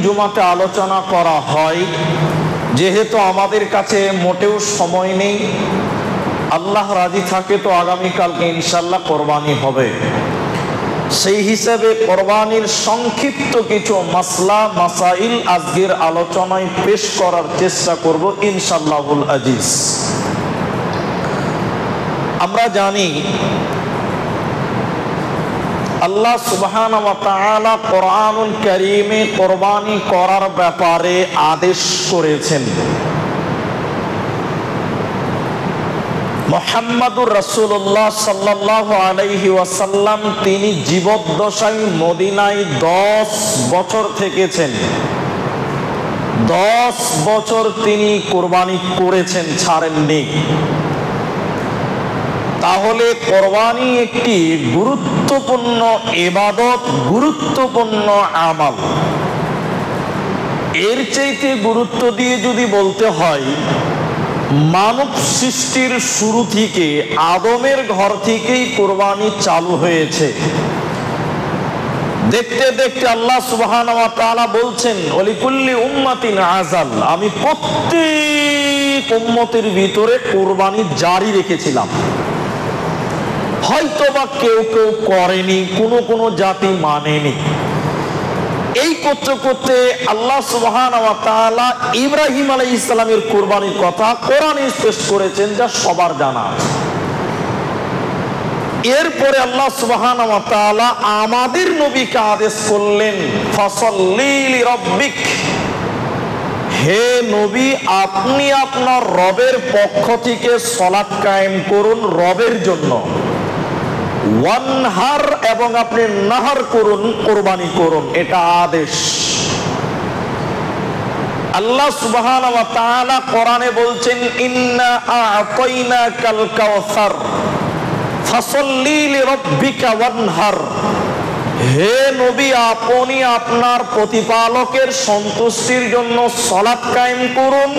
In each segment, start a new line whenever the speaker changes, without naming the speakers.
জুমাতে আলোচনা করা হয়, যেহেতু আমাদের কাছে মোটেও সময় নেই, আল্লাহ রাজি থাকে তো আগামীকালকে ইনশাল্লাহ কোরবানি হবে। সেই হিসাবে কোরবানির সংক্ষিপ্ত কিছু মাসলা মাসাইল আজকের আলোচনায় পেশ করার চেষ্টা করব ইনশাআল্লাহুল আজিজ। আমরা জানি আল্লাহ সুবহানাহু ওয়া তাআলা কোরআনুল কারীমে কোরবানি করার ব্যাপারে আদেশ করেছেন। মুহাম্মাদুর রাসূলুল্লাহ সাল্লাল্লাহু আলাইহি ওয়াসাল্লাম তিনি জীবদ্দশায় মদিনায় 10 বছর থেকেছেন। 10 বছর তিনি কোরবানি করেছেন, ছাড়েননি। তাহলে কোরবানি একটি গুরুত্বপূর্ণ ইবাদত, গুরুত্বপূর্ণ আমাল। এর চাইতে গুরুত্ব দিয়ে যদি বলতে হয়, মানব সৃষ্টির শুরু থেকে আদমের ঘর থেকেই কোরবানি চালু হয়েছে। দেখতে দেখতে আল্লাহ সুবহানাহু ওয়া তাআলা বলছেন, ওয়ালিকুল্লি উম্মাতিন আজাল, আমি প্রত্যেক উম্মতের ভিতরে কোরবানি জারি রেখেছিলাম। হয়তোবা কেউ কেউ করেনি, কোনো জাতি মানেনি। এই করতে করতে আল্লাহ সুবহানাহু ওয়া তাআলা ইব্রাহিম আলাইহিস সালামের কুরবানির কথা কোরআনে পেশ করেছেন, যা সবার জানা আছে। এরপরে আল্লাহ সুবহানাহু ওয়া তাআলা আমাদের নবীকে আদেশ করলেন, ফাসাল্লি লিরাব্বিক, হে নবী আপনি আপনার রবের পক্ষ থেকে সালাত কায়েম করুন রবের জন্য। ওয়ানহার, এবং আপনি নাহার করুন, কোরবানি করুন, এটা আদেশ। আল্লাহ সুবহানাহু ওয়া তাআলা কোরআনে বলছেন, ইন্না আ'তাইনাকাল কাউসার ফাসাল্লি লিরাব্বিকা ওয়ানহার, হে নবী আপনি আপনার প্রতিপালকের সন্তুষ্টির জন্য সালাত কায়েম করুন।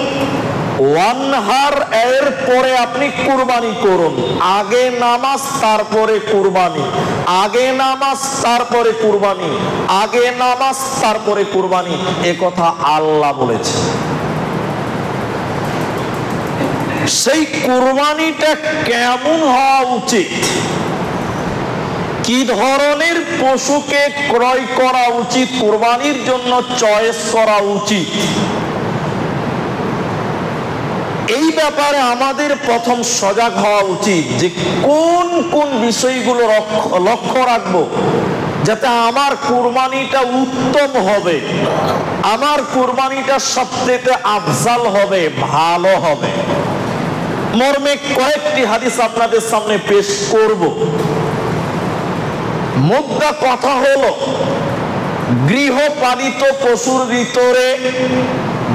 ওয়ানহার, এর পরে আপনি কুরবানি করুন। আগে নামাজ তারপরে কুরবানি, আগে নামাজ তারপরে কুরবানি, আগে নামাজ তারপরে কুরবানি, এ কথা আল্লাহ বলেছে। সেই কুরবানিটা কেমন হওয়া উচিত, কি ধরনের পশুকে ক্রয় করা উচিত, কুরবানির জন্য চয়েস করা উচিত, এই ব্যাপারে আমাদের প্রথম সজাগ হওয়া উচিত যে কোন কোন বিষয়গুলো লক্ষ্য রাখবো যাতে আমার কুরবানিটা উত্তম হবে, আমার কুরবানিটা সবচেয়ে আফজাল হবে, ভালো হবে। মর্মে কয়েকটি হাদিস আপনাদের সামনে পেশ করব। মুদ্রা কথা হলো, গৃহপালিত পশুর ভিতরে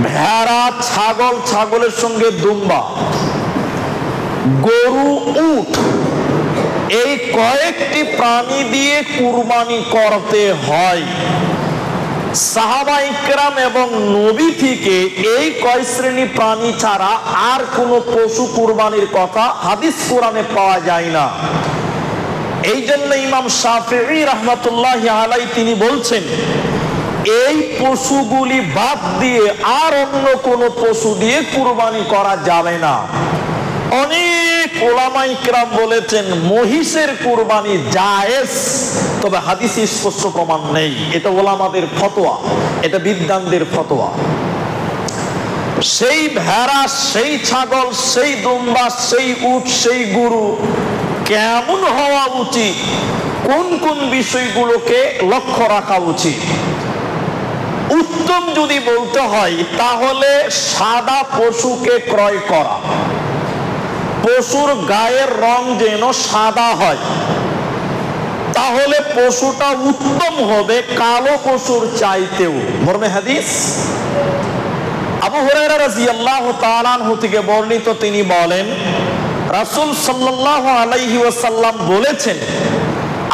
ভেড়া, ছাগল, ছাগলের সঙ্গে দুম্বা, গরু, উট, এই কয়েকটি প্রাণী দিয়ে কুরবানি করতে হয়। সাহাবায়ে কেরাম এবং নবী থেকে এই কয় শ্রেণী প্রাণী ছাড়া আর কোনো পশু কুরবানির কথা হাদিস কোরআনে পাওয়া যায় না। এই জন্য ইমাম শাফিঈ রাহমাতুল্লাহি আলাইহি তিনি বলছেন, এই পশুগুলি বাদ দিয়ে আর অন্য কোন পশু দিয়ে কুরবানি করা যাবে না। অনেক উলামায়ে কেরাম বলেছেন মহিষের কুরবানি জায়েজ, তবে হাদিসে স্পষ্ট প্রমাণ নেই। এটা উলামাদের ফতোয়া, এটা বিদ্বানদের ফতোয়া। সেই ভেড়া, সেই ছাগল, সেই দুম্বা, সেই উট, সেই গরু কেমন হওয়া উচিত, কোন কোন বিষয়গুলোকে লক্ষ্য রাখা উচিত, উত্তম যদি বলতে হয় তাহলে সাদা পশুকে ক্রয় করা। পশুর গায়ের রং যেন সাদা হয়, তাহলে পশুটা উত্তম হবে কালো পশুর চাইতেও। মর্মে হাদিস আবু হুরায়রা রাদিয়াল্লাহু তাআলা আনহু থেকে বর্ণিত, তিনি বলেন রাসূল সাল্লাল্লাহু আলাইহি ওয়াসাল্লাম বলেছেন,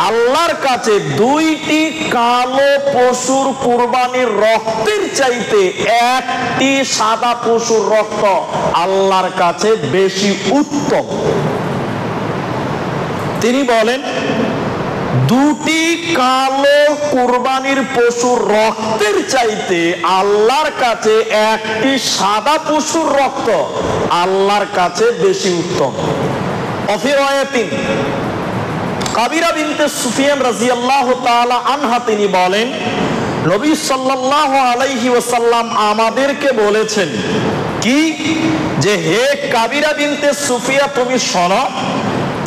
আল্লাহর কাছে দুইটি কালো পশুর কুরবানির রক্তের চাইতে একটি সাদা পশুর রক্ত আল্লাহর কাছে বেশি উত্তম। তিনি বলেন দুটি কালো কুরবানির পশুর রক্তের চাইতে আল্লাহর কাছে একটি সাদা পশুর রক্ত আল্লাহর কাছে বেশি উত্তম। অফিরায়াতিন কাবিরা বিনতে সুফিয়ান রাদিয়াল্লাহু তাআলা আনহা তিনি বলেন, নবী সাল্লাল্লাহু আলাইহি ওয়াসাল্লাম আমাদেরকে বলেছেন কি, যে হে কাবিরা বিনতে সুফিয়া, তুমি শোনো,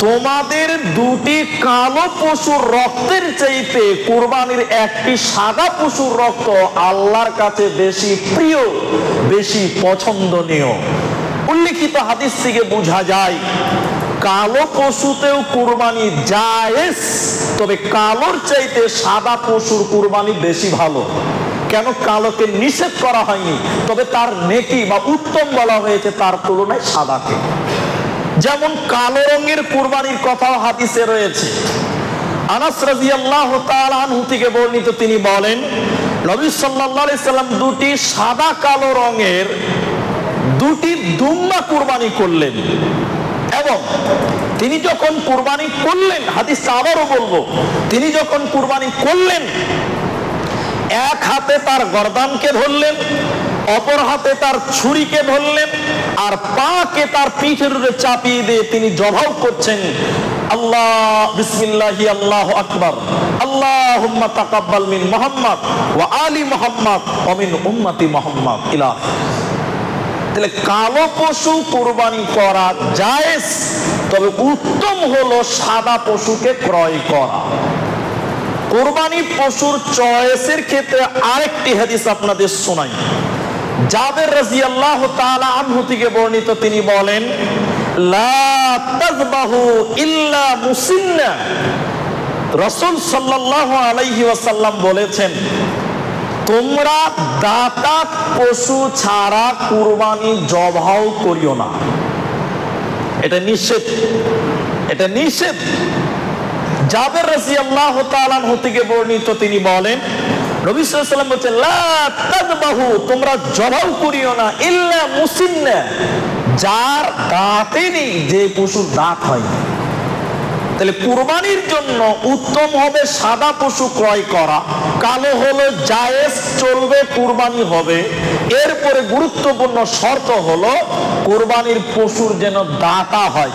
তোমাদের দুটি কালো পশুর রক্তের চাইতে কুরবানির একটি সাদা পশুর রক্ত আল্লাহর কাছে বেশি প্রিয়, বেশি পছন্দনীয়। উল্লেখিত হাদিস থেকে বোঝা যায় কালো পশুতেও কুরবানি জায়েজ, তবে কালোর চাইতে সাদা পশুর কুরবানি বেশি ভালো। কেন? কালোকে নিষেধ করা হয়নি, তবে তার নেকি বা উত্তম বলা হয়েছে তার তুলনায় সাদাকে। যেমন কালো রঙের কুরবানির কথাও হাদিসে রয়েছে। আনাস রাদিয়াল্লাহু তাআলা আনহু থেকে বর্ণিত, তিনি বলেন, নবী সাল্লাল্লাহু আলাইহি সাল্লাম দুটি সাদা কালো রঙের দুটি দুম্বা কুরবানি করলেন, এবং তিনি যখন কুরবানি করলেন, হাদিসটা আবারও বলবো, তিনি যখন কুরবানি করলেন এক হাতে তার গর্দানকে ধরলেন, অপর হাতে তার ছুরিকে ধরলেন, আর পাকে তার পিঠের উপরে চাপিয়ে দিয়ে তিনি জবাহ করছেন, আল্লাহ বিসমিল্লাহি আল্লাহু আকবার, আল্লাহুম্মা তাকাব্বাল মিন মুহাম্মদ ওয়া আলি মুহাম্মদ ওয়া মিন উম্মতি মুহাম্মদ ইলা। তাহলে কালো পশু কুরবানি করা জায়েজ, তবে উত্তম হলো সাদা পশুকে ক্রয় করা। কুরবানি পশুর চয়েসের ক্ষেত্রে আরেকটি হাদিস আপনাদের শোনাই। জাবের রাদিয়াল্লাহু তাআলা আনহু থেকে বর্ণিত, তিনি বলেন, লা তাযবাহু ইল্লা মুসিন্না। রাসূল সাল্লাল্লাহু আলাইহি ওয়াসাল্লাম বলেছেন, তোমরা দাতাত পশু ছাড়া কুরবানি জবাহ করিও না। এটা নিষেধ, এটা নিষেধ। জাবের রাদিয়াল্লাহু তাআলা আনহু থেকে বর্ণিত, তিনি বলেন, নবী সাল্লাল্লাহু আলাইহি ওয়াসাল্লাম বলেন, লা তাযবাহু, তোমরা জবাহ করিও না, ইল্লা মুসিন্না, যার দাঁতে নেই, যে পশুর দাঁত হয়। তাহলে কুরবানির জন্য উত্তম হবে সাদা পশু ক্রয় করা, কালো হলো জায়েজ, চলবে, কুরবানি হবে। এরপরে গুরুত্বপূর্ণ শর্ত হলো কুরবানির পশুর যেন দাঁতা হয়,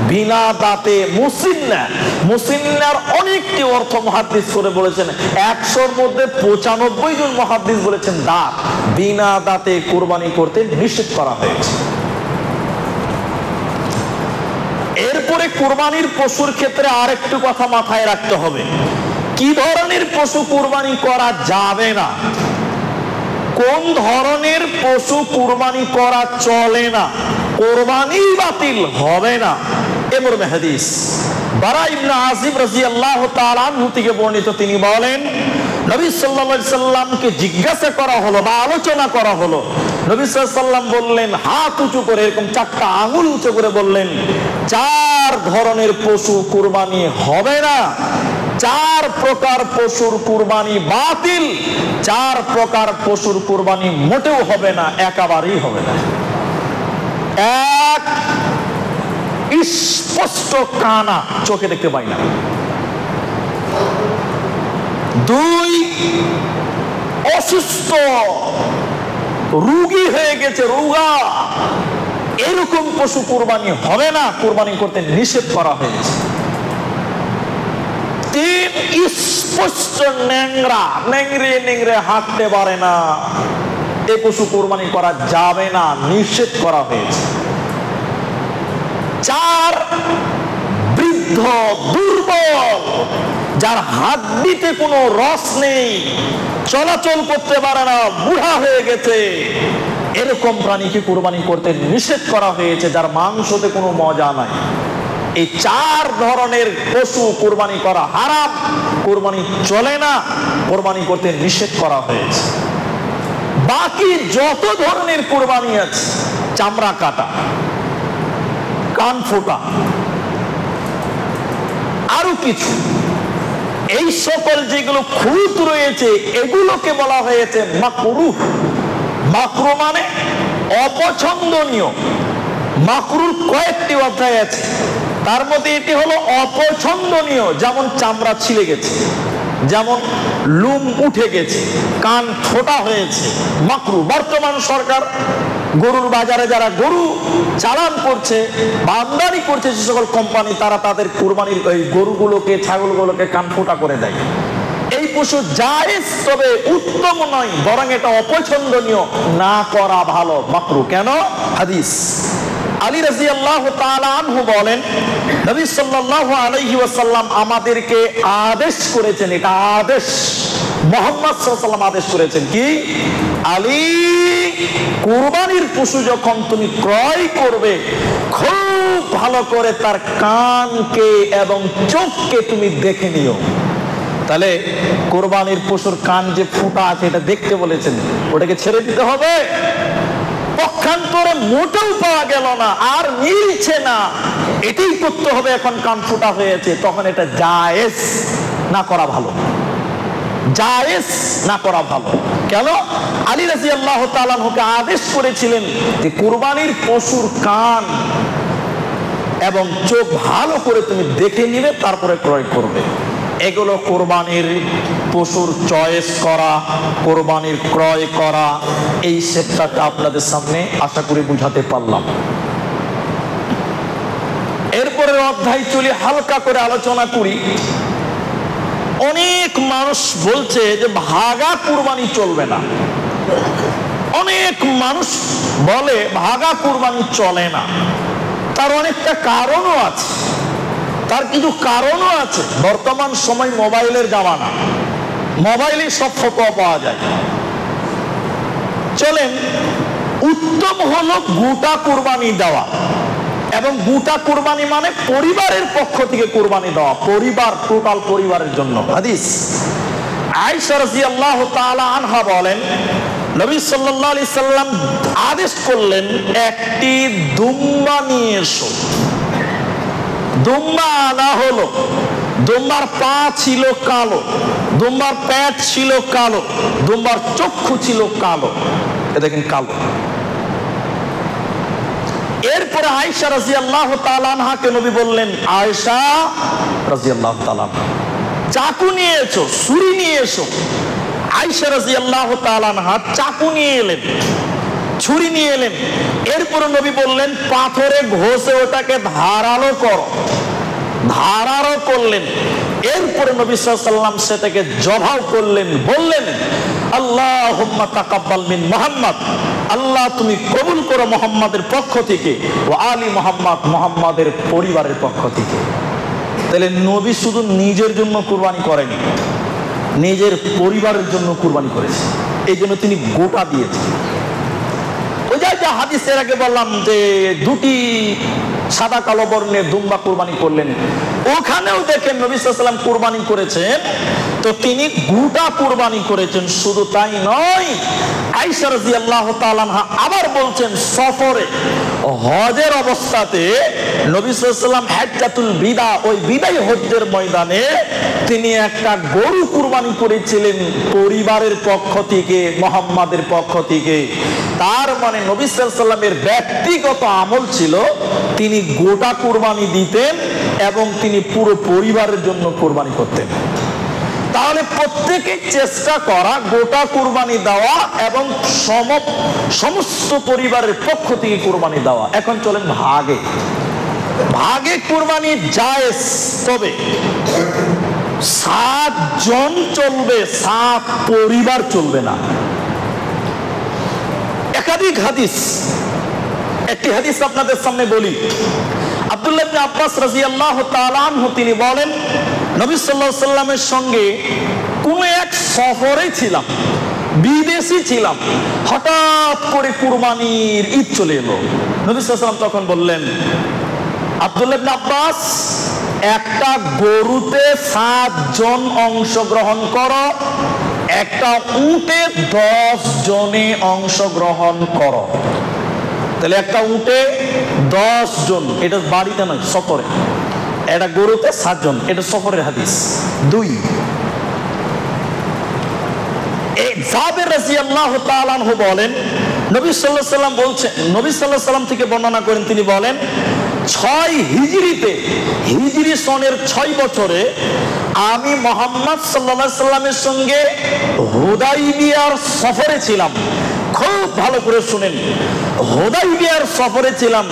বিনা দাঁতে মুসিন্না। মুসিন্নার অনেকটি অর্থ মুহাদ্দিস করে বলেছেন, 100-র মধ্যে 95 জন মুহাদ্দিস বলেছেন দাঁত। বিনা দাঁতে কুরবানি করতে নিষেধ করা হয়েছে। এরপরে কুরবানির পশুর ক্ষেত্রে আরেকটু কথা মাথায় রাখতে হবে, কি ধরনের পশু কুরবানি করা যাবে না, কোন ধরনের পশু কুরবানি করা চলে না, কুরবানি বাতিল হবে না। এমর হাদিস বারা ইবনে আযিব রাদিয়াল্লাহু তাআলা আনহু থেকে বর্ণিত, তিনি বলেন, নবী সাল্লাল্লাহু আলাইহি সাল্লামকে জিজ্ঞাসা করা হলো বা আলোচনা করা হলো। নবী সাল্লাল্লাহু আলাইহি সাল্লাম বললেন, হাত উঁচু করে, এরকম 4টা আঙ্গুল উঁচু করে বললেন, 4 ধরনের পশু কুরবানি হবে না, 4 প্রকার পশুর কুরবানি বাতিল, 4 প্রকার পশুর কুরবানি মোটেও হবে না, একেবারেই হবে না। এক, স্পষ্ট কানা, চোখে দেখতে পাই না। 2, অসুস্থ, রোগী হয়ে গেছে, রোগা, এরকম পশু কুরবানি হবে না, কুরবানি করতে নিষেধ করা হয়েছে। 3, স্পষ্ট ন্যাংরা, নেংড়ে নেংড়ে হাঁটতে পারে না, এ পশু কুরবানি করা যাবে না, নিষেধ করা হয়েছে। 4, বৃদ্ধ, দুর্বল, যার হাড্ডিতে কোনো রস নেই, চলাচল করতে পারে না, বুড়া হয়ে গেছে, এরকম প্রাণীকে কুরবানি করতে নিষেধ করা হয়েছে, যার মাংসতে কোনো মজা নাই। এই 4 ধরনের পশু কুরবানি করা হারাম, কুরবানি চলে না, কুরবানি করতে নিষেধ করা হয়েছে। বাকি যত ধরনের কুরবানি আছে, চামড়া কাটা, কান ফোটা, আরো কিছু, এই সকল যেগুলো খুঁত রয়েছে, এগুলোকে বলা হয়েছে মাকরুহ। মাকরুহ মানে অপছন্দনীয়। মাকরুর কয়েকটি অধ্যায় আছে। তার মধ্যে এটি হলো অপছন্দনীয়, যেমন চামড়া ছিলে গেছে, যেমন লুম উঠে গেছে, কান ছোটা হয়েছে, মাকরু। বর্তমান সরকার গরুর বাজারে যারা গরু চালান করছে বা আমদানি করছে যে সকল কোম্পানি, তারা তাদের কুরবানির এই গরুগুলোকে, ছাগলগুলোকে কান ফোটা করে দেয়। এই পশু জায়েজ, তবে উত্তম নয়, বরং এটা অপছন্দনীয়, না করা ভালো, মাকরু। কেন? হাদিস। আলী রাদিয়াল্লাহু তাআলা আনহু বলেন, নবী সাল্লাল্লাহু আলাইহি ওয়াসাল্লাম আমাদেরকে আদেশ করেছেন, এটা আদেশ, মুহাম্মদ সাল্লাল্লাহু আলাইহি ওয়াসাল্লাম আদেশ করেছেন কি? আলী, কুরবানির পশু যখন তুমি ক্রয় করবে, খুব ভালো করে তার কানকে এবং চোখকে তুমি দেখে নিও। তাহলে কুরবানির পশুর কান যে ফোঁটা আছে এটা দেখতে বলেছেন, ওটাকে ছেড়ে দিতে হবে? পক্ষান্তরে মোটেও পাওয়া গেল না, আর মিলছে না, এটাই করতে হবে। এখন কান ফোঁটা হয়েছে, তখন এটা জায়েজ, না করা ভালো, জায়েজ না করা ভালো। কেন? আলী রাদিয়াল্লাহু তাআলা আনহুকে আদেশ করেছিলেন যে কুরবানির পশুর কান এবং চোখ ভালো করে তুমি দেখে নিবে, তারপরে ক্রয় করবে। এগুলো কোরবানির পশুর চয়েস করা, কোরবানির ক্রয় করা, এই সেটটাকে আপনাদের সামনে আশা করি বুঝাতে পারলাম। এরপরের অধ্যায় চলি, হালকা করে আলোচনা করি। অনেক মানুষ বলছে যে ভাগা কুরবানি চলবে না, অনেক মানুষ বলে ভাগা কুরবানি চলে না। তার অনেকটা কারণও আছে, তার কিছু কারণও আছে। বর্তমান সময় মোবাইলের জামানা, মোবাইলে সব ফতোয়া পাওয়া যায়। চলেন, উত্তম হলো গোটা কুরবানি দেওয়া, এবং গোটা কুরবানি মানে পরিবারের পক্ষ থেকে কুরবানি দেওয়া, পরিবার, টোটাল পরিবারের জন্য। হাদিস, আয়েশা রাদিয়াল্লাহু তাআলা আনহা বলেন, নবী সাল্লাল্লাহু আলাইহি সাল্লাম আদেশ করলেন, একটি দুম্বা নিয়ে এসো। দুম্বা আনা হলো, দুম্বার পা ছিল কালো, দুম্বার পেট ছিল কালো, দুম্বার চক্ষু ছিল কালো, এ দেখেন কালো। এরপরে আয়েশা রাদিয়াল্লাহু তাআলা আনহাকে নবী বললেন, আয়েশা রাদিয়াল্লাহু তাআলা, চাকু নিয়ে এসো, ছুরি নিয়ে এসো। আয়েশা রাদিয়াল্লাহু তাআলা আনহা চাকু নিয়ে এলেন, ছুরি নিয়ে এলেন। এরপরে নবী বললেন, পাথরে ঘষে ওটাকে ধারালো করো, ধারালো করলেন। এরপরে নবী সাল্লাল্লাহু আলাইহি ওয়াসাল্লাম সেটাকে জবাহ করলেন, বললেন, আল্লাহুম্মা তাকাব্বাল মিন মুহাম্মদ, আল্লাহ তুমি কবুল করো মুহাম্মাদের পক্ষ থেকে, ও আলী মুহাম্মদ, মুহাম্মাদের পরিবারের পক্ষ থেকে। তাহলে নবী শুধু নিজের জন্য কুরবানি করেনি, নিজের পরিবারের জন্য কুরবানি করেছে, এই জন্য তিনি গোটা দিয়েছেন। ওই যে হাদিসের আগে বললাম যে দুটি সাদা কালো বর্ণের দুম্বা কুরবানি করলেন, ওখানেও দেখেন নবী সাল্লাল্লাহু আলাইহি ওয়াসাল্লাম কুরবানি করেছেন, তো তিনি গোটা কুরবানি করেছেন। শুধু তাই নয়, আয়েশা রাদিয়াল্লাহু তাআলা আনহা আবার বলছেন, সফরে হজের অবস্থাতে নবী সাল্লাল্লাহু আলাইহি ওয়াসাল্লাম হাজ্জাতুল বিদা, ওই বিদায় হজ্জের ময়দানে তিনি একটা গরু কুরবানি করেছিলেন পরিবারের পক্ষ থেকে, মুহাম্মাদের পক্ষ থেকে। তার মানে নবী সাল্লাল্লাহু আলাইহি ওয়াসাল্লামের ব্যক্তিগত আমল ছিল, তিনি গোটা কুরবানি দিতেন এবং তিনি পুরো পরিবারের জন্য কুরবানি করতেন। তাহলে প্রত্যেকে চেষ্টা করা গোটা কুরবানি দেওয়া এবং সমস্ত পরিবারের পক্ষ থেকে কুরবানি দেওয়া। এখন চলেন ভাগে, ভাগে কুরবানি জায়েজ, তবে 7 জন চলবে, 7 পরিবার চলবে না। একাধিক হাদিস, একটি হাদিস আপনাদের সামনে বলি। আব্দুল্লাহ ইবনে আব্বাস রাদিয়াল্লাহু তাআলা আনহু তিনি বলেন, নবী সাল্লাল্লাহু আলাইহি সাল্লামের সঙ্গে কোন এক সফরে ছিলাম, বিদেশি ছিলাম, হঠাৎ করে কুরবানির ঈদ চলে এলো। নবী সাল্লাল্লাহু আলাইহি সাল্লাম তখন বললেন, আব্দুল্লাহ ইবনে আব্বাস, একটা গরুতে 7 জন অংশগ্রহণ করো, একটা উটে 10 জনে অংশগ্রহণ করো। তাহলে একটা উটে 10 জন, এটা বাড়িতে নয়, সফরে। এটা গরুতে 7 জন, এটা সফরের হাদিস। 2, জাবের রাদিয়াল্লাহু তাআলা আনহু বলেন, নবী সাল্লাল্লাহু আলাইহি সাল্লাম বলছেন, নবী সাল্লাল্লাহু আলাইহি সাল্লাম থেকে বর্ণনা করেন, তিনি বলেন, 6 হিজরিতে, হিজরি সনের 6 বছরে আমি মুহাম্মদ সাল্লাল্লাহু আলাইহি সাল্লামের সঙ্গে হুদাইবিয়ার সফরে ছিলাম। খুব ভালো করে শুনেন, হুদাইবিয়ার সফরে ছিলাম।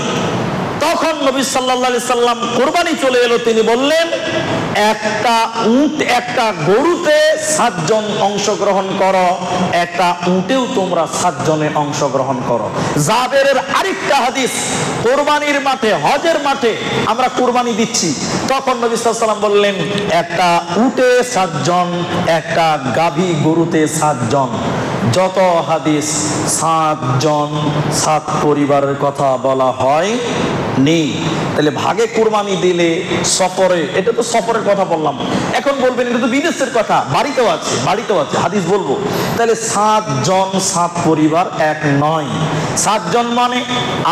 তখন নবী সাল্লাল্লাহু আলাইহি সাল্লাম কুরবানি চলে এলো, তিনি বললেন একটা উট, একটা গরুতে 7 জন অংশগ্রহণ করো, একটা উটেও তোমরা 7 জনে অংশগ্রহণ করো। জাবেরের আরেকটা হাদিস, কুরবানির মাঠে, হজের মাঠে আমরা কুরবানি দিচ্ছি, তখন নবী সাল্লাল্লাহু আলাইহি সাল্লাম বললেন একটা উটে 7 জন, একটা গাভী গরুতে 7 জন। যত হাদিস 7 জন 7 পরিবারের কথা বলা হয় নেই। তাহলে ভাগে কুরবানি দিলে সফরে, এটা তো সফরের কথা বললাম, এখন বলবেন এটা তো বিদেশের কথা, বাড়িতেও আছে, বাড়িতেও আছে, হাদিস বলবো। তাহলে 7 জন 7 পরিবার এক নয়। 7 জন মানে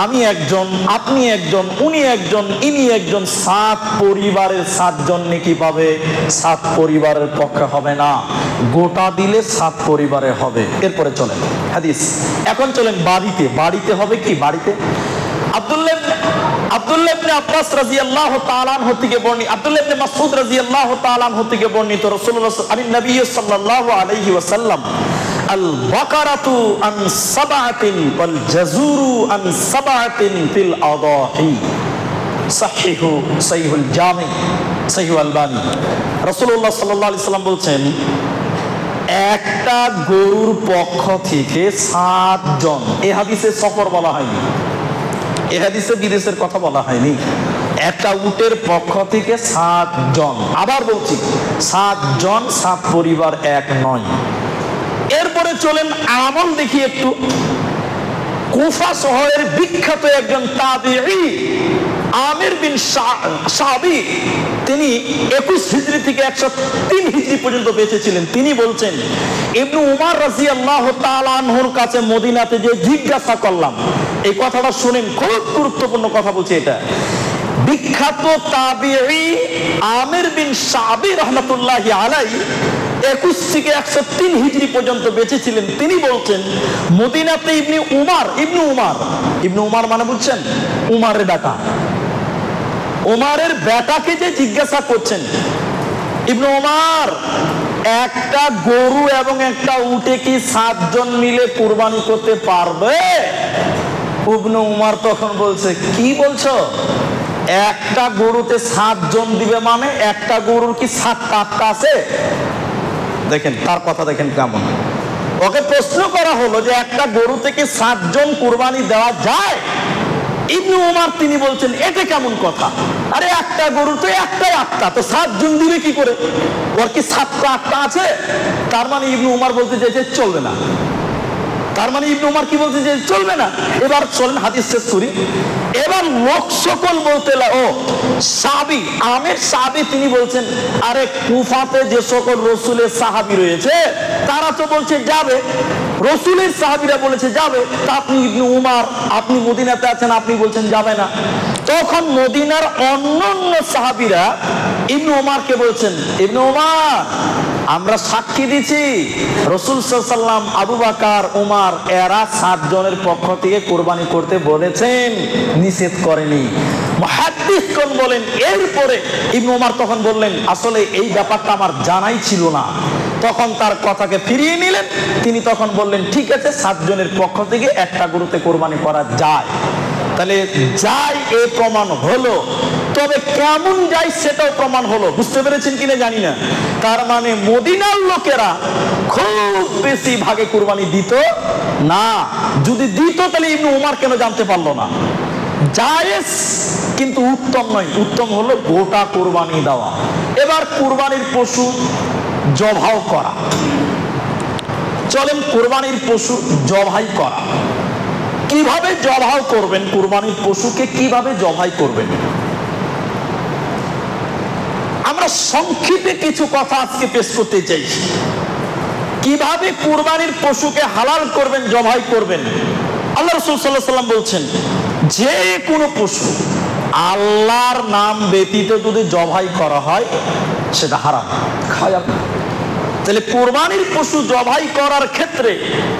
আমি একজন, আপনি একজন, উনি একজন, ইনি একজন, 7 পরিবারের 7 জন নাকি পাবে? 7 পরিবারের পক্ষে হবে না, গোটা দিলে 7 পরিবারে হবে। এরপরে চলেন হাদিস, এখন চলেন বাড়িতে। বাড়িতে হবে কি? বাড়িতে আব্দুল্লাহ ইবনে আব্বাস রাদিয়াল্লাহু তাআলা আনহু থেকে বর্ণিত, আব্দুল্লাহ ইবনে মাসউদ রাদিয়াল্লাহু তাআলা আনহু থেকে বর্ণিত, রাসূলুল্লাহ নবী সাল্লাল্লাহু আলাইহি ওয়াসাল্লাম আল বাকারাতু আন সাবআতিন ওয়াল জাযুরু আন সাবআতিন ফিল আদাহি, সহিহুল জামি, সহিহ আলবানী। রাসূলুল্লাহ সাল্লাল্লাহু আলাইহি ওয়াসাল্লাম বলছেন একটা গরুর পক্ষ থেকে 7 জন, এই হাদিসে সফর বলা হয়নি, এই হাদিসে বিদেশের কথা বলা হয়নি, একটা উটের পক্ষ থেকে 7 জন। আবার বলছি 7 জন 7 পরিবার এক নয়। এরপরে চলেন আমল দেখি একটু। কুফা শহরের বিখ্যাত একজন তাবিঈ আমির বিন শাবি, তিনি 21 হিজরি থেকে 103 হিজরি পর্যন্ত বেঁচে ছিলেন। তিনি বলছেন ইবনে উমর রাদিয়াল্লাহু তাআলা আনহুর কাছে মদিনাতে যে জিজ্ঞাসা করলাম, এই কথাটা শুনেন, খুব গুরুত্বপূর্ণ কথা বলছি এটা। বিখ্যাত তাবিঈ আমির বিন শাবি রাহমাতুল্লাহি আলাইহি 21 থেকে 103 হিজরি পর্যন্ত বেঁচে ছিলেন। তিনি বলছেন মদিনাতে ইবনে উমর মানে বুঝছেন, উমারের বেটা, উমারের বেটাকে যে জিজ্ঞাসা করছেন, ইবনে উমর একটা গরু এবং একটা উটে কি 7 জন মিলে কুরবানি করতে পারবে? ইবনে উমর তখন বলছে কি বলছো, একটা গরুতে 7 জন দিবে মানে একটা গরুর কি 7টা আছে? দেখেন তার কথা, দেখেন কেমন। ওকে প্রশ্ন করা হলো যে একটা গরু থেকে 7 জন কুরবানি দেওয়া যায়? ইবনে উমর তিনি বলছেন এটা কেমন কথা, আরে একটা গরু তো একটাই, 8টা তো 7 জন দিবে কি করে? ওর কি 7টা 8টা আছে? তার মানে ইবনে উমর বলতে চাইছে চলবে না। তার মানে ইবনে উমর কি বলছে যে চলবে না। এবার চলেন হাদিস শেষ করি। এবার লোক সকল বলতে ও সাহাবী, আমির সাহাবী তিনি বলছেন আরে কুফাতে যে সকল রাসূলের সাহাবী রয়েছে তারা তো বলছে যাবে, রাসূলের সাহাবীরা বলেছে যাবে, তা আপনি ইবনে উমর, আপনি মদিনাতে আছেন, আপনি বলছেন যাবে না। তখন মদিনার অন্যান্য সাহাবীরা ইবনে উমরকে বলছেন ইবনে উমর আমরা সাক্ষী দিচ্ছি রাসূল সাল্লাল্লাহু আলাইহি ওয়াসাল্লাম, আবু বকর, উমর এরা 7 জনের পক্ষ থেকে কুরবানি করতে বলেছেন, নিষেধ করেনি। মুহাদ্দিসগণ বলেন এরপরে ইবনে উমর তখন বললেন আসলে এই ব্যাপারটা আমার জানাই ছিল না। তখন তার কথাকে ফিরিয়ে নিলেন, তিনি তখন বললেন ঠিক আছে 7 জনের পক্ষ থেকে একটা গরুতে কুরবানি করা যায়। তাহলে যায় এ প্রমাণ হলো, তবে কেমন যায় সেটাও প্রমাণ হলো। বুঝতে পেরেছেন কিনা জানি না। তার মানে মদিনার লোকেরা খুব বেশি ভাগে কুরবানি দিত না, যদি দিত তাহলে ইবনে উমর কেন জানতে পারলো না? জায়েজ কিন্তু উত্তম নয়, উত্তম হলো গোটা কুরবানি দেওয়া। এবার কুরবানির পশু জবাই করা, চলেন কুরবানির পশু জবাই করা। কিভাবে জবাই করবেন কুরবানির পশুকে, কিভাবে জবাই করবেন? আমরা সংক্ষেপে কিছু কথা আজকে পেশ করতে চাইছি। কিভাবে কুরবানির পশুকে হালাল করবেন, জবাই করবেন? আল্লাহ রাসূল সাল্লাল্লাহু আলাইহি ওয়াসাল্লাম বলছেন যে কোনো পশু আল্লাহর নাম ব্যতীত যদি জবাই করা হয় সেটা হারাম, খায় আপনি। তাহলে কুরবানির পশু জবাই করার ক্ষেত্রে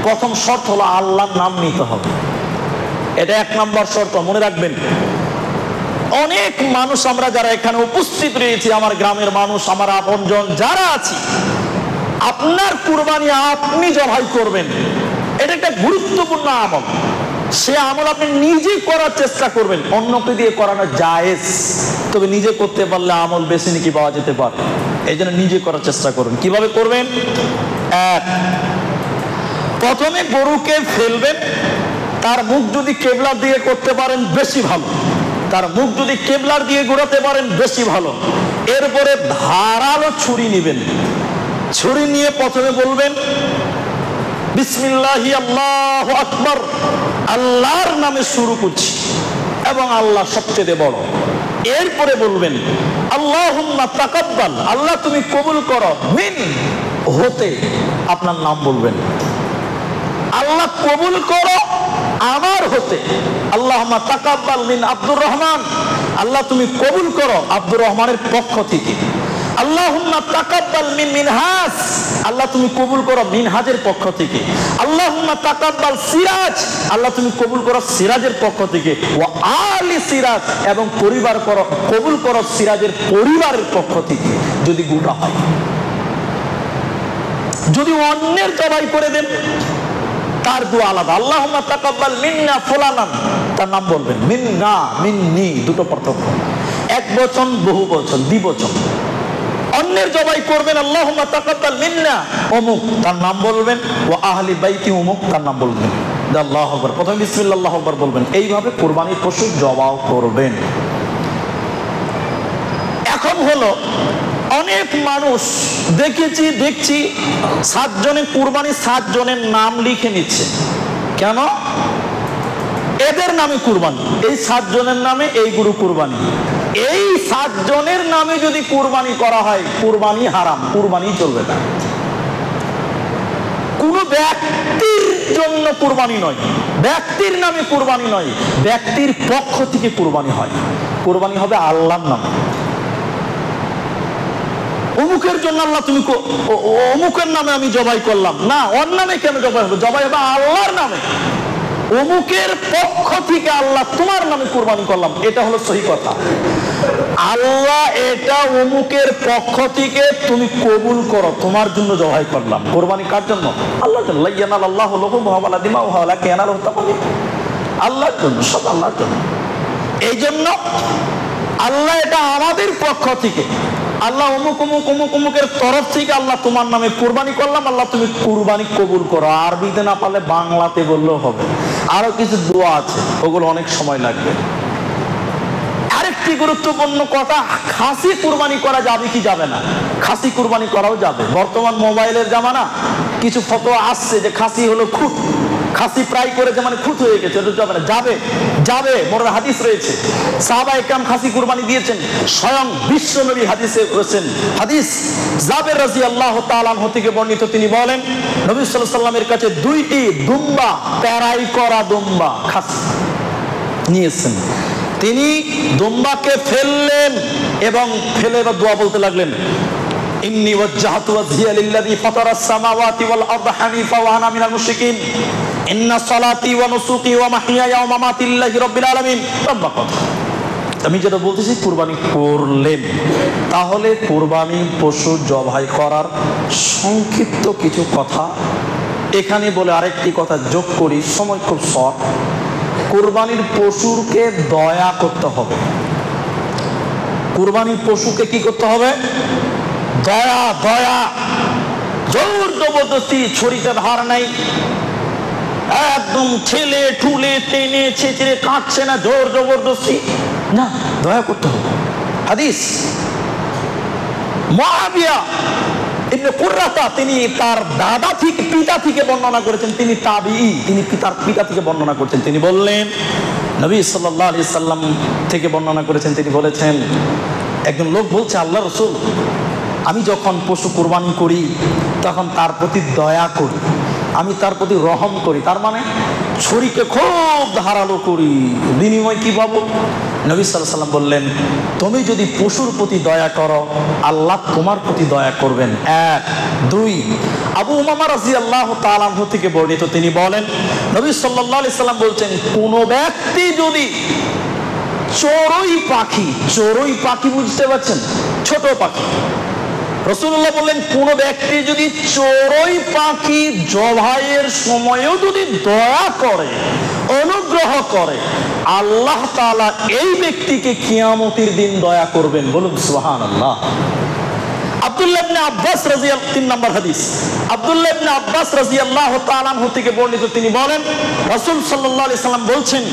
প্রথম শর্ত হলো আল্লাহর নাম নিতে হবে। এটা 1 নম্বর শর্ত, মনে রাখবেন। অনেক মানুষ আমরা যারা এখানে উপস্থিত রয়েছি, আমার গ্রামের মানুষ, আমার আপনজন যারা আছি, আপনার কুরবানি আপনি জবাই করবেন, এটা একটা গুরুত্বপূর্ণ আমল। সে আমল আপনি নিজে করার চেষ্টা করবেন, অন্যকে দিয়ে করানো জায়েজ, তবে নিজে করতে পারলে আমল বেশি নাকি পাওয়া যেতে পারে। এই জন্য নিজে করার চেষ্টা করবেন। কিভাবে করবেন? এক, প্রথমে গরুকে ফেলবেন, তার মুখ যদি কেবলার দিকে করতে পারেন বেশি ভালো, তার মুখ যদি কেবলার দিয়ে ঘোরাতে পারেন বেশি ভালো। এরপরে ধারালো ছুরি নেবেন, ছুরি নিয়ে প্রথমে বলবেন বিসমিল্লাহি আল্লাহু আকবার, আল্লাহর নামে শুরু করছি এবং আল্লাহ সবচেয়ে বড়। এরপরে বলবেন আল্লাহুম্মা তাকাব্বাল, আল্লাহ তুমি কবুল করো, মিন হতে আপনার নাম বলবেন, আল্লাহ কবুল করো আমার হতে, আল্লাহুম্মা তাকাব্বাল মিন আব্দুর রহমান, আল্লাহ তুমি কবুল করো আব্দুর রহমানের পক্ষ থেকে। আল্লাহুম্মা তাকাব্বাল মিন মিনহাজ, আল্লাহ তুমি কবুল করো মিনহাজের পক্ষ থেকে। আল্লাহুম্মা তাকাব্বাল সিরাজ, আল্লাহ তুমি কবুল করো সিরাজের পক্ষ থেকে। ওয়া আলি সিরাজ, এবং পরিবার করো, কবুল করো সিরাজের পরিবারের পক্ষ থেকে। যদি গোটা হয়, যদি অন্যের জবাই করে দেন তার দোয়া আলাদা। আল্লাহুম্মা তাকাব্বাল মিন্না ফুলানান, তার নাম বলবেন, মিন্না মিন্নি দুটো পার্থক্য, এক বচন বহু বচন দ্বিবচন। অন্যের জবাই করবেন আল্লাহুম্মা তাকাব্বাল মিন্না অমুক, তার নাম বলবেন, ওয়া আহলি বাইতি অমুক, তার নাম বলবেন। আল্লাহু আকবার, প্রথমে বিসমিল্লাহ আল্লাহু আকবার বলবেন। এইভাবে কুরবানির পশু জবাই করবেন। এখন হলো অনেক মানুষ দেখছি 7 জনের কুরবানি 7 জনের নাম লিখে নিচ্ছে। কেন? এদের নামে কুরবানি, এই 7 জনের নামে এই গরু কুরবানি। এই 7 জনের নামে যদি কুরবানি করা হয়, কুরবানি হারাম, কুরবানি চলবে না। কোন ব্যক্তির জন্য কুরবানি নয়, ব্যক্তির নামে কুরবানি নয়, ব্যক্তির পক্ষ থেকে কুরবানি হয়। কুরবানি হবে আল্লাহর নামে। অমুকের জন্য আল্লাহ তুমি অমুকের নামে আমি জবাই করলাম না, ওর নামে কেন জবাই হবে? জবাই হবে আল্লাহর নামে। অমুকের পক্ষ থেকে আল্লাহ তোমার নামে কুরবানি করলাম, এটা হলো সহি কথা। আল্লাহ এটা অমুকের পক্ষ থেকে তুমি কবুল করো, তোমার জন্য জবাই করলাম। কুরবানি কার জন্য? আল্লাহর জন্য। লা ইয়ানালাল্লাহু লাহুম ওয়ালা দিমাউহা ওয়ালাকিন ইয়ানালুহু তাকওয়া, আল্লাহর জন্য, সব আল্লাহর জন্য। এই জন্য আল্লাহ এটা আমাদের পক্ষ থেকে, আল্লাহ অমুক অমুক অমুক অমুকের তরফ থেকে আল্লাহ তোমার নামে কুরবানি করলাম, আল্লাহ তুমি কুরবানি কবুল করো। আরবিতে না পারলে বাংলাতে বললেও হবে। আরো কিছু দোয়া আছে, ওগুলো অনেক সময় লাগবে। আরেকটি গুরুত্বপূর্ণ কথা, খাসি কুরবানি করা যাবে কি যাবে না? খাসি কুরবানি করাও যাবে। বর্তমান মোবাইলের জামানা, কিছু ফতোয়া আসছে যে খাসি হলো খুঁত, খাসি ফ্রাই করেছে মানে খুঁত হয়ে গেছে, এটা যাবে না। যাবে, মোর হাদিস রয়েছে, সাহাবায়ে কেরাম খাসি কুরবানি দিয়েছেন। স্বয়ং বিশ্ব নবী হাদিসে বলেছেন, হাদিস জাবের রাদিয়াল্লাহু তাআলা আনহু থেকে বর্ণিত, তিনি বলেন নবী সাল্লাল্লাহু আলাইহি ওয়াসাল্লামের কাছে 2টি দুম্বা, পেরাই করা দুম্বা খাসি নিয়েছেন। তিনি দুম্বাকে ফেললেন এবং ফেলে দোয়া বলতে লাগলেন, ইন্নী ওয়াজ্জাহতু ওয়াজহিয়া লিল্লাযী ফাতারাস সামাওয়াতি ওয়াল আরদা হানিফা ওয়া আনা মিনাল মুশরিকিন ইন্না সালাতি ওয়া নুসুকি ওয়া মাহইয়ায়া ওয়া মামাতি লিল্লাহি রাব্বিল আলামিন। আমি যেটা বলতেছি, কুরবানি করলেন, তাহলে কুরবানি পশু জবাই করার সংক্ষিপ্ত কিছু কথা এখানে বলে আরেকটি কথা যোগ করি, সময় খুব শর্ট। কুরবানির পশুকে দয়া করতে হবে। কুরবানির পশুকে কি করতে হবে? দয়া। জোর জবরদস্তি, ছড়িতে ধার নাই, একদম ঠেলে ঠুলে টেনে ছেঁচড়ে কাটছে না, জোর জবরদস্তি না, দয়া করতে হবে। হাদিস মুআবিয়া ইবনে কুররাতা, তিনি তার দাদা থেকে পিতা থেকে বর্ণনা করেছেন, তিনি তাবিঈ, তিনি তার পিতা থেকে বর্ণনা করেছেন। তিনি বললেন, নবী সাল্লাল্লাহু আলাইহি সাল্লাম থেকে বর্ণনা করেছেন, তিনি বলেছেন, একজন লোক বলছে, আল্লাহ রাসূল, আমি যখন পশু কুরবানি করি তখন তার প্রতি দয়া করি, আমি তার প্রতি রহম করি, তার মানে ছুরিকে খুব ধারালো করি, বিনিময় কি পাবো? নবী সাল্লাল্লাহু আলাইহি সাল্লাম বললেন, তুমি যদি পশুর প্রতি দয়া করো, আল্লাহ তোমার প্রতি দয়া করবেন। 1 2 আবু উমামা রাদিয়াল্লাহু তাআলা আনহু থেকে বর্ণিত, তিনি বলেন, নবী সাল্লাল্লাহু আলাইহি সাল্লাম বলছেন, কোন ব্যক্তি যদি চড়ুই পাখি, চড়ুই পাখি বুঝতে পারছেন, ছোট পাখি। রাসূলুল্লাহ বললেন কোন ব্যক্তি যদি চড়ুই পাখি জবাইয়ের সময়ও যদি দয়া করে, অনুগ্রহ করে, আল্লাহ তাআলা এই ব্যক্তিকে কিয়ামতের দিন দয়া করবেন। বলুন সুবহানাল্লাহ। আব্দুল্লাহ ইবনে আব্বাস রাদিয়াল্লাহু 3 নম্বর হাদিস, আব্দুল্লাহ ইবনে আব্বাস রাদিয়াল্লাহু তাআলা আনহু থেকে বর্ণিত, তিনি বলেন রাসূল সাল্লাল্লাহু আলাইহি সাল্লাম বলছেন,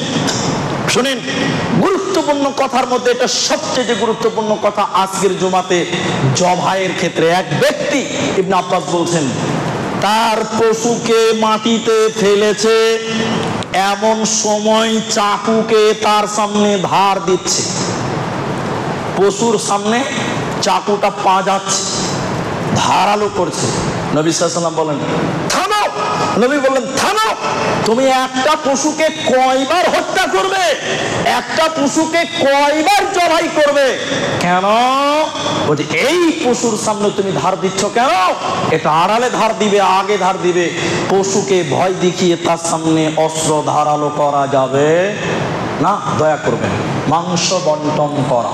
শুনেন গুরুত্বপূর্ণ কথার মধ্যে এটা সবচেয়ে গুরুত্বপূর্ণ কথা আজকের জুমাতে জবাইয়ের ক্ষেত্রে। এক ব্যক্তি, ইবনে আব্বাস বলছেন, তার পশুকে মাটিতে ফেলেছে, এমন সময় চাকুকে তার সামনে ধার দিচ্ছে, পশুর সামনে চাকুটা পা যাচ্ছে, ধারালো করছে। নবী সাল্লাল্লাহু আলাইহি ওয়াসাল্লাম বলেন থামো। নবী বললেন থামো, তুমি একটা পশুকে কয়বার হত্যা করবে, একটা পশুকে কয়বার জবাই করবে? কেন? বলছে এই পশুর সামনে তুমি ধার দিচ্ছ কেন? এটা আড়ালে ধার দিবে, আগে ধার দিবে। পশুকে ভয় দেখিয়ে তার সামনে অস্ত্র ধারালো করা যাবে না, দয়া করবেন। মাংস বন্টন করা।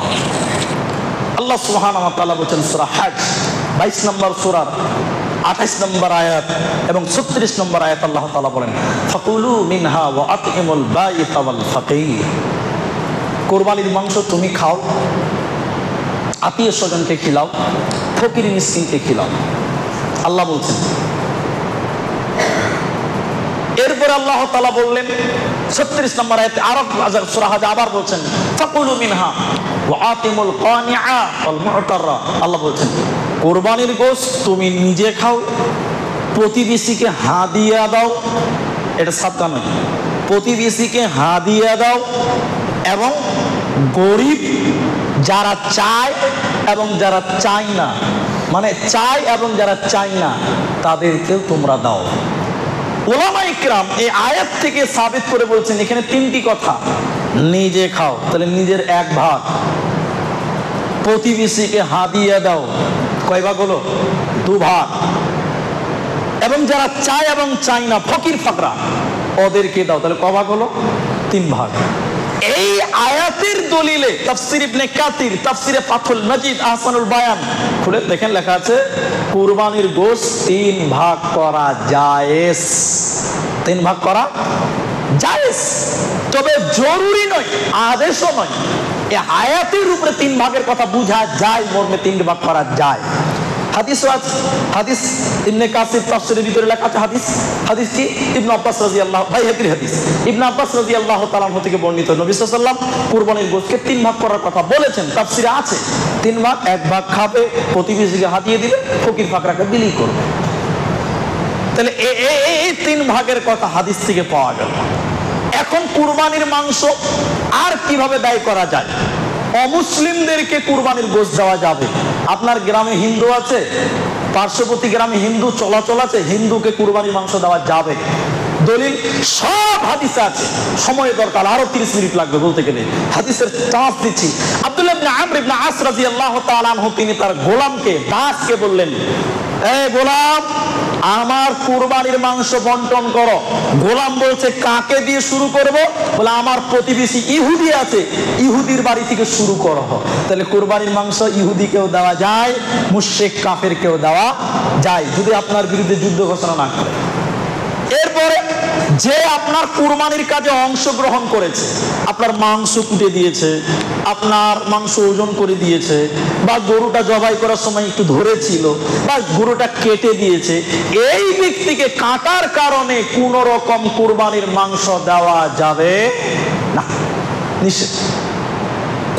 আল্লাহ সুবহানাহু ওয়া তাআলা বলেন সূরা হজ 22 নম্বর সূরার 28 নম্বর আয়াত এবং 36 নম্বর আয়াত, আল্লাহ তাআলা বলেন ফাকুলু মিনহা ওয়া আতইমুল বাইত ওয়াল ফাকির। কুরবানির মাংস তুমি খাও, আত্মীয় স্বজনকে খিলাও, ফকির মিসকিনকে খিলাও, আল্লাহ বলছেন। এরপর আল্লাহ তাআলা বললেন 36 নম্বর আয়াতে আরব সূরা হজ আবার বলছেন ফাকুলু মিনহা ওয়া আতিমুল কানিআ ওয়াল মু'তারা। আল্লাহ বলছেন কুরবানির গোশত তুমি নিজে খাও, প্রতিবেশীকে হাদিয়া দাও, এটা সাদকা নয়, প্রতিবেশীকে হাদিয়া দাও, এবং গরিব যারা চায় এবং যারা চায় না, মানে চায় এবং যারা চায় না তাদেরকেও তোমরা দাও। উলামা ইকরাম এই আয়াত থেকে সাবিত করে বলছেন এখানে তিনটি কথা। নিজে খাও, তাহলে নিজের এক ভাগ, প্রতিবেশীকে হাদিয়া দাও, কয় ভাগ হলো? 2 ভাগ, এবং যারা চায় এবং চায় না ফকির ফাকরা ওদেরকে দাও, তাহলে কয় ভাগ হলো? 3 ভাগ। এই আয়াতের দলিলে তাফসীর ইবনে কাসির, তাফসীরে ফাথুল মজিদ, আহসানুল বায়ান খুলে দেখেন লেখা আছে কুরবানির গোশত 3 ভাগ করা জায়েজ। 3 ভাগ করা জায়েজ, তবে জরুরি নয়, আদেশও নয়। এই আয়াতের উপরে 3 ভাগের কথা বোঝা যায়, মর্মে 3 ভাগ করা যায়। হাদিস আছে, হাদিস ইবনে কাসির তাফসীরের ভিতরে লেখা আছে হাদিস, হাদিস কি ইবনে আব্বাস রাদিয়াল্লাহু, বাইহাকির হাদিস, ইবনে আব্বাস রাদিয়াল্লাহু তাআলা আনহু থেকে বর্ণিত, নবী সাল্লাল্লাহু আলাইহি ওয়াসাল্লাম কুরবানির গোশতকে 3 ভাগ করার কথা বলেছেন। তাফসীরে আছে 3 ভাগ, 1 ভাগ খাবে, প্রতিবেশীকে হাতিয়ে দিবে, ফকির ফাকরাকে বিলি করবে। তাহলে এই 3 ভাগের কথা হাদিস থেকে পাওয়া গেল। এখন কুরবানির মাংস আর কিভাবে ব্যয় করা যায়? অমুসলিমদেরকে কুরবানির গোশত দেওয়া যাবে। আপনার গ্রামে হিন্দু আছে, পার্শ্ববর্তী গ্রামে হিন্দু চলাচল আছে, হিন্দুকে কুরবানির মাংস দেওয়া যাবে। দলিল সব হাদিসে আছে, সময় দরকার, আরো 30 মিনিট লাগবে বলতে গেলে, হাদিসের চাপ দিচ্ছি। আব্দুল্লাহ ইবনে আমর ইবনে আস রাদিয়াল্লাহু তাআলা আনহু তিনি তার গোলামকে, দাসকে বললেন, এই গোলাম আমার কুরবানির মাংস বন্টন করো। গোলাম বলছে কাকে দিয়ে শুরু করব? বলে আমার প্রতিবেশী ইহুদি আছে, ইহুদির বাড়ি থেকে শুরু করো। তাহলে কুরবানির মাংস ইহুদিকেও দেওয়া যায়, মুশরিক কাফেরকেও দেওয়া যায়, যদি আপনার বিরুদ্ধে যুদ্ধ ঘোষণা না করে। এরপরে যে আপনার কুরবানির কাজে অংশগ্রহণ করেছে, আপনার মাংস কুটে দিয়েছে, আপনার মাংস ওজন করে দিয়েছে, বা গরুটা জবাই করার সময় একটু ধরেছিল, বা গরুটা কেটে দিয়েছে, এই ব্যক্তিকে কাটার কারণে কোন রকম কুরবানির মাংস দেওয়া যাবে না, নিষেধ।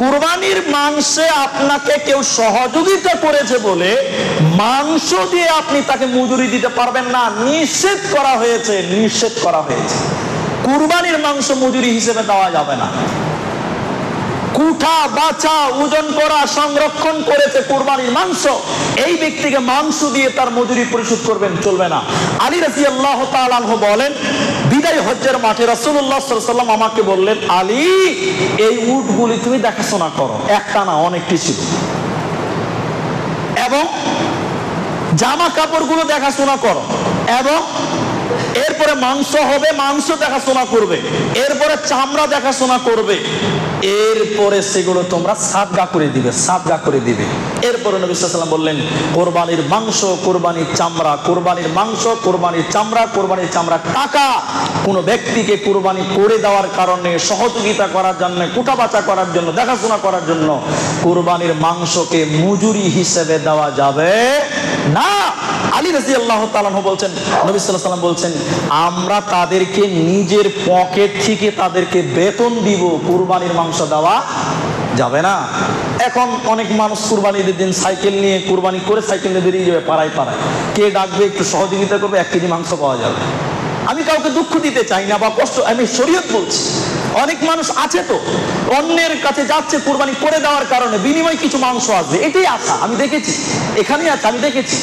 কুরবানির মাংসে আপনাকে কেউ সহযোগিতা করেছে বলে মাংস দিয়ে আপনি তাকে মজুরি দিতে পারবেন না, নিষেধ করা হয়েছে, নিষেধ করা হয়েছে। কুরবানির মাংস মজুরি হিসেবে দেওয়া যাবে না। কুঠা বাছা ওজন করা সংরক্ষণ করেছে কুরবানির মাংস, এই ব্যক্তিকে মাংস দিয়ে তার মজুরি পরিশোধ করবেন, চলবে না। আলী রাদিয়াল্লাহু তাআলা আনহু বলেন, বিদায় হজ্জের মাঠে রাসূলুল্লাহ সাল্লাল্লাহু আলাইহি ওয়াসাল্লাম আমাকে বললেন, আলী এই উটগুলি তুমি দেখাশোনা করো, একটা না অনেকটি ছিল, এবং জামা কাপড়গুলো দেখাশোনা করো, এবং এরপরে মাংস হবে, মাংস দেখাশোনা করবে, এরপরে চামড়া দেখাশোনা করবে, এরপরে সেগুলো তোমরা সাদগা করে দিবে, সাদগা করে দিবে। এরপরে নবী সাল্লাল্লাহু আলাইহি ওয়াসাল্লাম বললেন, কোরবানির মাংস, কোরবানির চামড়া, কোরবানির মাংস, কোরবানির চামড়া, কোরবানির চামড়া টাকা কোনো ব্যক্তিকে কোরবানি করে দেওয়ার কারণে, সহযোগিতা করার জন্য, কুটাবাচা করার জন্য, দেখাশোনা করার জন্য কোরবানির মাংসকে মজুরি হিসেবে দেওয়া যাবে না। আলী রাদিয়াল্লাহু তাআলা আনহু বলছেন, নবী সাল্লাল্লাহু আলাইহি ওয়াসাল্লাম বলছেন, আমরা তাদেরকে নিজের পকেট থেকে তাদেরকে বেতন দিব, কুরবানির মাংস দেওয়া যাবে না। এখন অনেক মানুষ কুরবানির দিন সাইকেল নিয়ে কুরবানি করে সাইকেল নিয়ে বেরিয়ে যাবে পাড়ায় পাড়ায়, কে ডাকবে একটু সহযোগিতা করবে, 1 কেজি মাংস পাওয়া যাবে। আমি কাউকে দুঃখ দিতে চাই না বা কষ্ট, আমি শরীয়ত বলছি। অনেক মানুষ আছে তো অন্যের কাছে যাচ্ছে কুরবানি করে দেওয়ার কারণে বিনিময় কিছু মাংস আসবে, এটাই আশা। আমি দেখেছি, এখানেই আছে, আমি দেখেছি।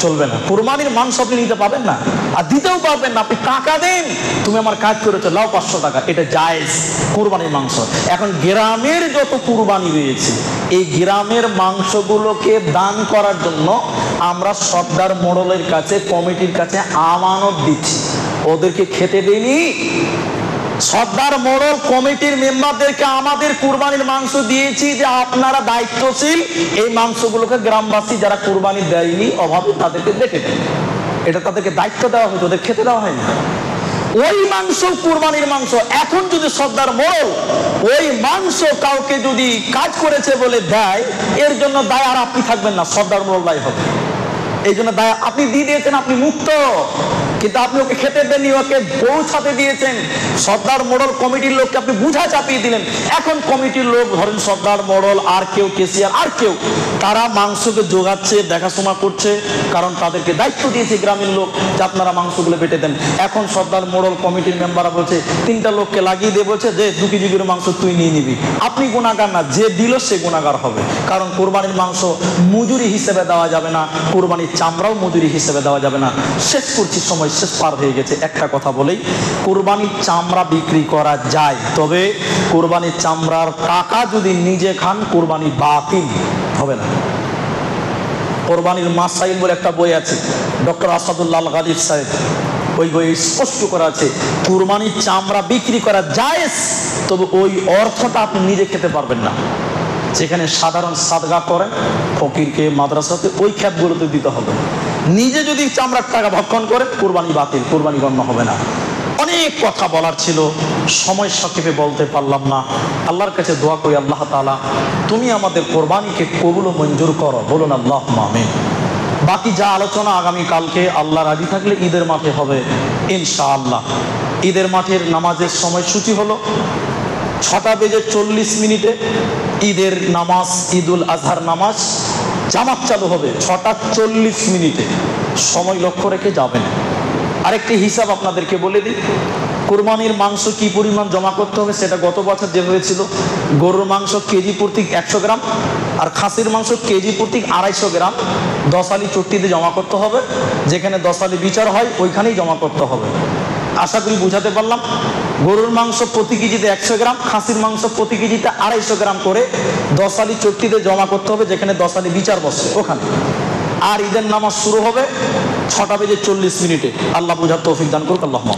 চলবে না, কুরবানির মাংস আপনি নিতে পারবেন না, আর দিতেও পারবেন না। আপনি টাকা দেন, তুমি আমার কাজ করেছো, লাও 500 টাকা, এটা জায়েজ কুরবানির মাংস। এখন গ্রামের যত কুরবানি রয়েছে, এই গ্রামের মাংসগুলোকে দান করার জন্য আমরা সর্দার মোড়লের কাছে, কমিটির কাছে আমানত দিচ্ছি, ওদেরকে খেতে দেইনি। সর্দার মোড়ল কমিটির মেম্বারদেরকে আমাদের কুরবানির মাংস দিয়েছি যে আপনারা দায়িত্বশীল, এই মাংসগুলোকে গ্রামবাসী যারা কুরবানি দেয়নি অভাবে তাদেরকে দেখে দেন। এটা তাদেরকে দায়িত্ব দেওয়া হয়েছে, ওদের খেতে দেওয়া হয়নি। ওই মাংস কুরবানির মাংস, এখন যদি সর্দার মোড়ল ওই মাংস কাউকে যদি কাজ করেছে বলে দেয়, এর জন্য দায় আর আপনি থাকবেন না, সর্দার মোড়ল দায় হবে। এই জন্য দায় আপনি দিয়ে দিয়েছেন, আপনি মুক্ত, কিন্তু আপনি ওকে খেতে দেননি, ওকে পৌঁছাতে দিয়েছেন। সর্দার মোড়ল কমিটির লোককে আপনি বুঝা চাপিয়ে দিলেন। এখন কমিটির লোক, ধরেন সর্দার মোড়ল আর কেউ, কেসিয়ার আর কেউ, তারা মাংসকে জোগাচ্ছে, দেখাশোনা করছে, কারণ তাদেরকে দায়িত্ব দিয়েছে গ্রামের লোক যে আপনারা মাংসগুলো বেটে দেন। এখন সর্দার মোড়ল কমিটির মেম্বাররা বলছে, 3টা লোককে লাগিয়ে দিয়ে বলছে যে 2 কেজি করে মাংস তুই নিয়ে নিবি। আপনি গুনাহগার না, যে দিল সে গুনাহগার হবে, কারণ কোরবানির মাংস মজুরি হিসেবে দেওয়া যাবে না, কোরবানির চামড়াও মজুরি হিসেবে দেওয়া যাবে না। শেষ করছি, সময় শেষ পার হয়ে গেছে। একটা কথা বলেই, কোরবানির চামড়া বিক্রি করা যায়, তবে কোরবানির চামড়ার টাকা যদি নিজে খান কোরবানি বাতিল হবে না। কোরবানির মাসাইল বলে একটা বই আছে, ডক্টর আসাদুল্লাহ আল গালিব সাহেব, ওই বইয়ে স্পষ্ট করা আছে কোরবানির চামড়া বিক্রি করা জায়েজ, তবে ওই অর্থটা আপনি নিজে খেতে পারবেন না। যেখানে সাধারণ সাদগা করেন ফকিরকে, মাদ্রাসাতে, ওই খ্যাপগুলোতে দিতে হবে। নিজে যদি চামড়ার টাকা ভক্ষণ করেন কোরবানি বাতিল, কোরবানি গণ্য হবে না। অনেক কথা বলার ছিল, সময় সংক্ষেপে বলতে পারলাম না। আল্লাহর কাছে দোয়া করি, আল্লাহ তাআলা তুমি আমাদের কোরবানিকে কবুল ও মঞ্জুর করো, বলুন আল্লাহুম্মা আমিন। বাকি যা আলোচনা আগামী কালকে আল্লাহ রাজি থাকলে ঈদের মাঠে হবে ইনশাআল্লাহ। ঈদের মাঠের নামাজের সময়সূচি হলো 6:40 ঈদের নামাজ, ঈদুল আজহার নামাজ জামাত চালু হবে 6:40। সময় লক্ষ্য রেখে যাবেন। আরেকটি হিসাব আপনাদেরকে বলে দিই, কুরবানির মাংস কি পরিমাণ জমা করতে হবে সেটা গত বছর যেভাবে ছিল, গরুর মাংস কেজি প্রতি 100 গ্রাম আর খাসির মাংস কেজি প্রতি 250 গ্রাম 10 আলি চট্টিতে জমা করতে হবে। যেখানে 10 আলি বিচার হয় ওইখানেই জমা করতে হবে। আশা করি বুঝাতে পারলাম। গরুর মাংস প্রতি কেজিতে 100 গ্রাম, খাসির মাংস প্রতি কেজিতে 250 গ্রাম করে 10 আলি চট্টিতে জমা করতে হবে, যেখানে 10 আলি বিচার বসে ওখানে। আর ঈদের নামাজ শুরু হবে 6:40। আল্লাহ বুঝার তৌফিক দান করুক। আল্লাহুম্মা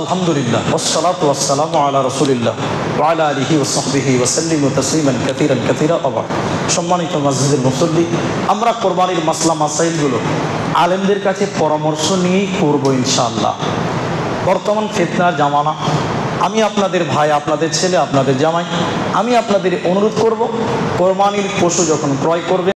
আলহামদুলিল্লাহ ওয়াসসালাতু ওয়াসসালামু আলা রাসূলিল্লাহ ওয়া আলা আলিহি ওয়া সাহবিহি ওয়া সাল্লিমু তাসলিমান কাসীরান কাসীরা। সম্মানিত মসজিদের মুসল্লি, আমরা কোরবানির মাসলা মাসাইলগুলো আলেমদের কাছে পরামর্শ নিয়েই করব ইনশাআল্লাহ। বর্তমান ফিতনার জামানা, আমি আপনাদের ভাই, আপনাদের ছেলে, আপনাদের জামাই, আমি আপনাদের অনুরোধ করব, কোরবানির পশু যখন ক্রয় করবেন